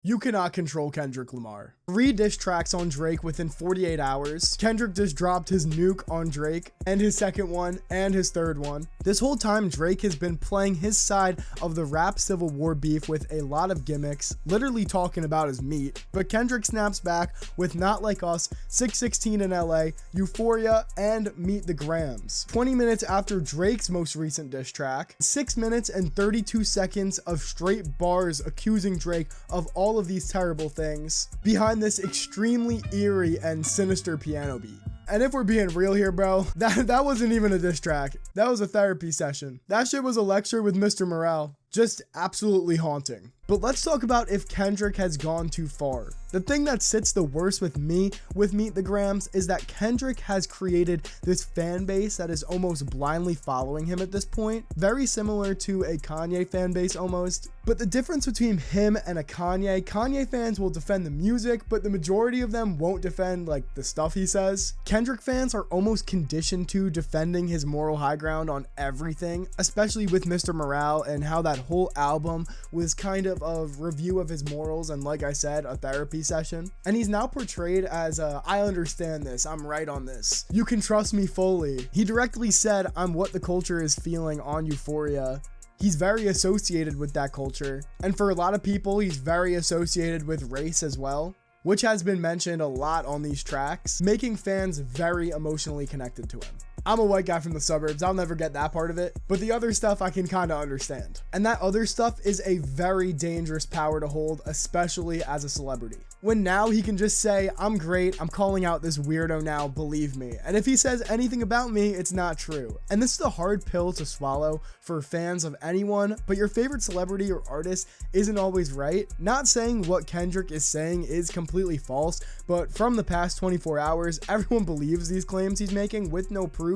You cannot control Kendrick Lamar. 3 diss tracks on Drake within 48 hours. Kendrick just dropped his nuke on Drake, and his second one, and his third one. This whole time, Drake has been playing his side of the rap civil war beef with a lot of gimmicks, literally talking about his meat. But Kendrick snaps back with Not Like Us, 616 in LA, Euphoria, and Meet the Grams. 20 minutes after Drake's most recent diss track, 6 minutes and 32 seconds of straight bars accusing Drake of all of these terrible things behind this extremely eerie and sinister piano beat. And if we're being real here, bro, that wasn't even a diss track. That was a therapy session. That shit was a lecture with Mr. Morale. Just absolutely haunting. But let's talk about if Kendrick has gone too far. The thing that sits the worst with me with Meet the Grams is that Kendrick has created this fan base that is almost blindly following him at this point. Very similar to a Kanye fan base almost. But the difference between him and a Kanye fans will defend the music, but the majority of them won't defend like the stuff he says. Kendrick fans are almost conditioned to defending his moral high ground on everything, especially with Mr. Morale and how that whole album was kind of a review of his morals and, like I said, a therapy session. And he's now portrayed as I understand this, I'm right on this, you can trust me fully. He directly said, I'm what the culture is feeling on Euphoria. He's very associated with that culture, and for a lot of people he's very associated with race as well, which has been mentioned a lot on these tracks, making fans very emotionally connected to him. I'm a white guy from the suburbs, I'll never get that part of it, but the other stuff I can kind of understand. And that other stuff is a very dangerous power to hold, especially as a celebrity. When now he can just say, I'm great, I'm calling out this weirdo now, believe me. And if he says anything about me, it's not true. And this is a hard pill to swallow for fans of anyone, but your favorite celebrity or artist isn't always right. Not saying what Kendrick is saying is completely false, but from the past 24 hours, everyone believes these claims he's making with no proof,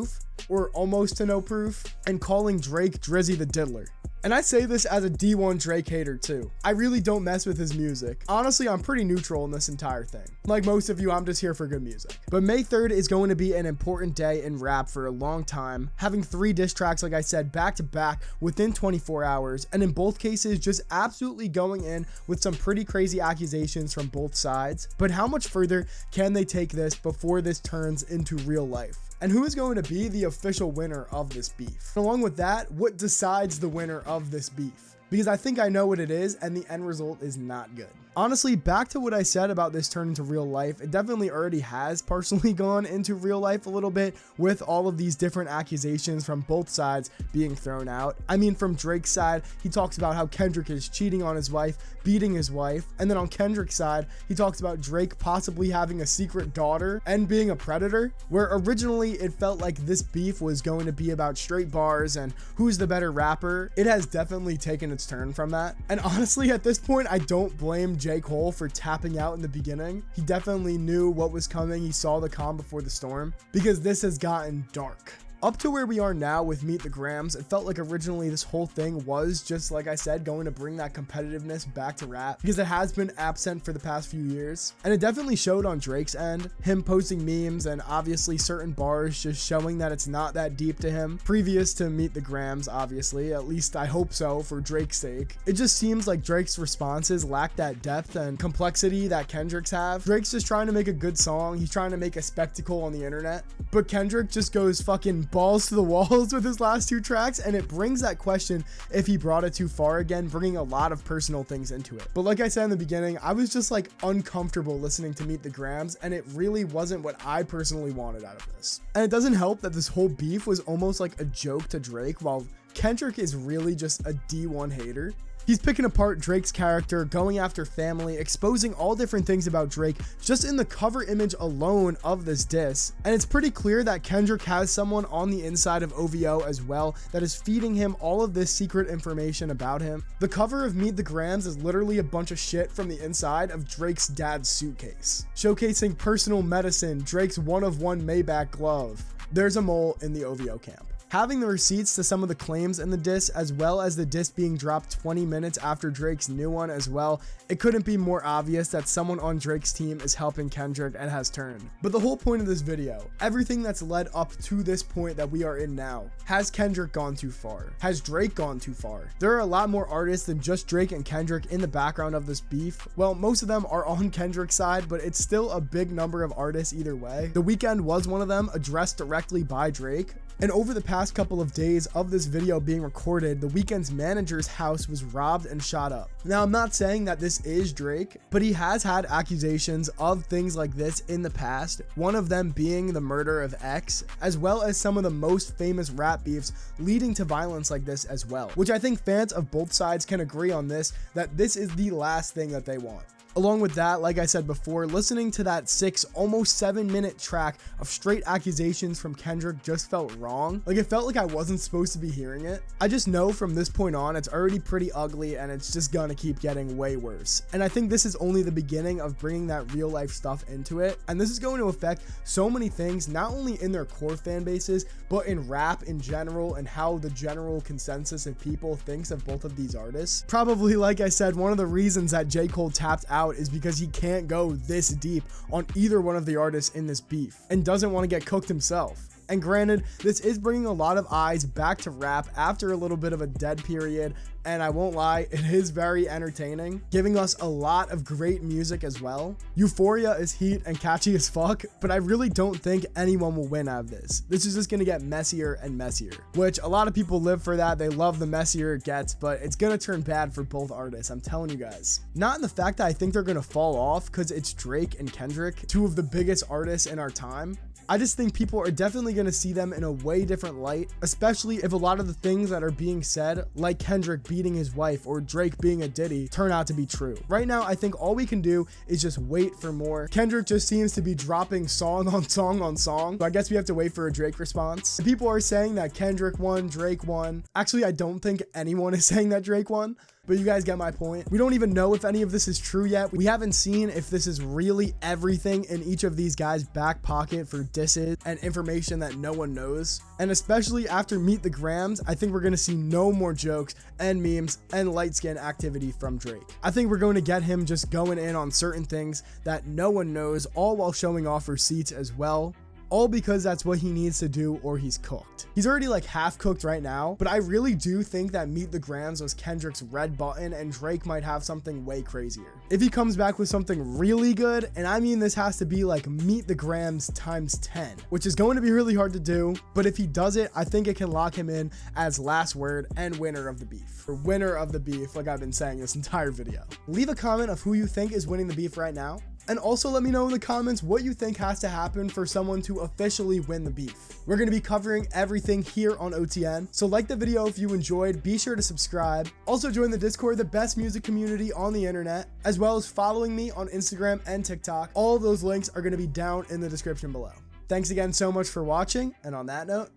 or almost to no proof, and calling Drake Drizzy the Diddler. And I say this as a D1 Drake hater too. I really don't mess with his music. Honestly, I'm pretty neutral in this entire thing. Like most of you, I'm just here for good music. But May 3rd is going to be an important day in rap for a long time, having 3 diss tracks, like I said, back to back within 24 hours, and in both cases, just absolutely going in with some pretty crazy accusations from both sides. But how much further can they take this before this turns into real life? And who is going to be the official winner of this beef? And along with that, what decides the winner of this beef? Because I think I know what it is, and the end result is not good. Honestly, back to what I said about this turning to real life, it definitely already has partially gone into real life a little bit with all of these different accusations from both sides being thrown out. I mean, from Drake's side, he talks about how Kendrick is cheating on his wife, beating his wife, and then on Kendrick's side, he talks about Drake possibly having a secret daughter and being a predator, where originally it felt like this beef was going to be about straight bars and who's the better rapper. It has definitely taken its turn from that. And honestly, at this point, I don't blame J. Cole for tapping out in the beginning. He definitely knew what was coming. He saw the calm before the storm, because this has gotten dark. Up to where we are now with Meet the Grams, it felt like originally this whole thing was just, like I said, going to bring that competitiveness back to rap, because it has been absent for the past few years. And it definitely showed on Drake's end, him posting memes and obviously certain bars just showing that it's not that deep to him. Previous to Meet the Grams, obviously, at least I hope so for Drake's sake. It just seems like Drake's responses lack that depth and complexity that Kendrick's have. Drake's just trying to make a good song, he's trying to make a spectacle on the internet, but Kendrick just goes fucking balls to the walls with his last 2 tracks, and it brings that question if he brought it too far again, bringing a lot of personal things into it. But like I said in the beginning, I was just like uncomfortable listening to Meet the Grams, and it really wasn't what I personally wanted out of this. And it doesn't help that this whole beef was almost like a joke to Drake, while Kendrick is really just a D1 hater. He's picking apart Drake's character, going after family, exposing all different things about Drake just in the cover image alone of this diss. And it's pretty clear that Kendrick has someone on the inside of OVO as well that is feeding him all of this secret information about him. The cover of Meet the Grams is literally a bunch of shit from the inside of Drake's dad's suitcase, showcasing personal medicine, Drake's one-of-one Maybach glove. There's a mole in the OVO camp. Having the receipts to some of the claims in the diss, as well as the diss being dropped 20 minutes after Drake's new one as well, it couldn't be more obvious that someone on Drake's team is helping Kendrick and has turned. But the whole point of this video, everything that's led up to this point that we are in now, has Kendrick gone too far? Has Drake gone too far? There are a lot more artists than just Drake and Kendrick in the background of this beef. Well, most of them are on Kendrick's side, but it's still a big number of artists either way. The Weeknd was one of them, addressed directly by Drake. And over the past couple of days of this video being recorded, the Weeknd's manager's house was robbed and shot up. Now, I'm not saying that this is Drake, but he has had accusations of things like this in the past, one of them being the murder of X, as well as some of the most famous rap beefs leading to violence like this as well, which I think fans of both sides can agree on this, that this is the last thing that they want. Along with that, like I said before, listening to that 6, almost 7-minute track of straight accusations from Kendrick just felt wrong. Like, it felt like I wasn't supposed to be hearing it. I just know from this point on, it's already pretty ugly and it's just gonna keep getting way worse. And I think this is only the beginning of bringing that real life stuff into it. And this is going to affect so many things, not only in their core fan bases, but in rap in general and how the general consensus of people thinks of both of these artists. Probably, like I said, one of the reasons that J. Cole tapped out is because he can't go this deep on either one of the artists in this beef and doesn't want to get cooked himself. And granted, this is bringing a lot of eyes back to rap after a little bit of a dead period, and I won't lie, it is very entertaining, giving us a lot of great music as well. Euphoria is heat and catchy as fuck, but I really don't think anyone will win out of this. This is just gonna get messier and messier, which a lot of people live for that. They love the messier it gets, but it's gonna turn bad for both artists, I'm telling you guys. Not in the fact that I think they're gonna fall off because it's Drake and Kendrick, two of the biggest artists in our time. I just think people are definitely going to see them in a way different light, especially if a lot of the things that are being said, like Kendrick beating his wife or Drake being a Diddy, turn out to be true. Right now, I think all we can do is just wait for more. Kendrick just seems to be dropping song on song on song, so I guess we have to wait for a Drake response. People are saying that Kendrick won, Drake won. Actually, I don't think anyone is saying that Drake won. But you guys get my point. We don't even know if any of this is true yet. We haven't seen if this is really everything in each of these guys' back pocket for disses and information that no one knows. And especially after Meet the Grams, I think we're going to see no more jokes and memes and light skin activity from Drake. I think we're going to get him just going in on certain things that no one knows, all while showing off receipts as well. All because that's what he needs to do or he's cooked. He's already like half cooked right now, but I really do think that Meet the Grams was Kendrick's red button and Drake might have something way crazier. If he comes back with something really good, and I mean this has to be like Meet the Grams times 10, which is going to be really hard to do, but if he does it, I think it can lock him in as last word and winner of the beef. Or winner of the beef, like I've been saying this entire video. Leave a comment of who you think is winning the beef right now. And also let me know in the comments what you think has to happen for someone to officially win the beef. We're going to be covering everything here on OTN. So like the video if you enjoyed, be sure to subscribe. Also join the Discord, the best music community on the internet, as well as following me on Instagram and TikTok. All of those links are going to be down in the description below. Thanks again so much for watching, and on that note,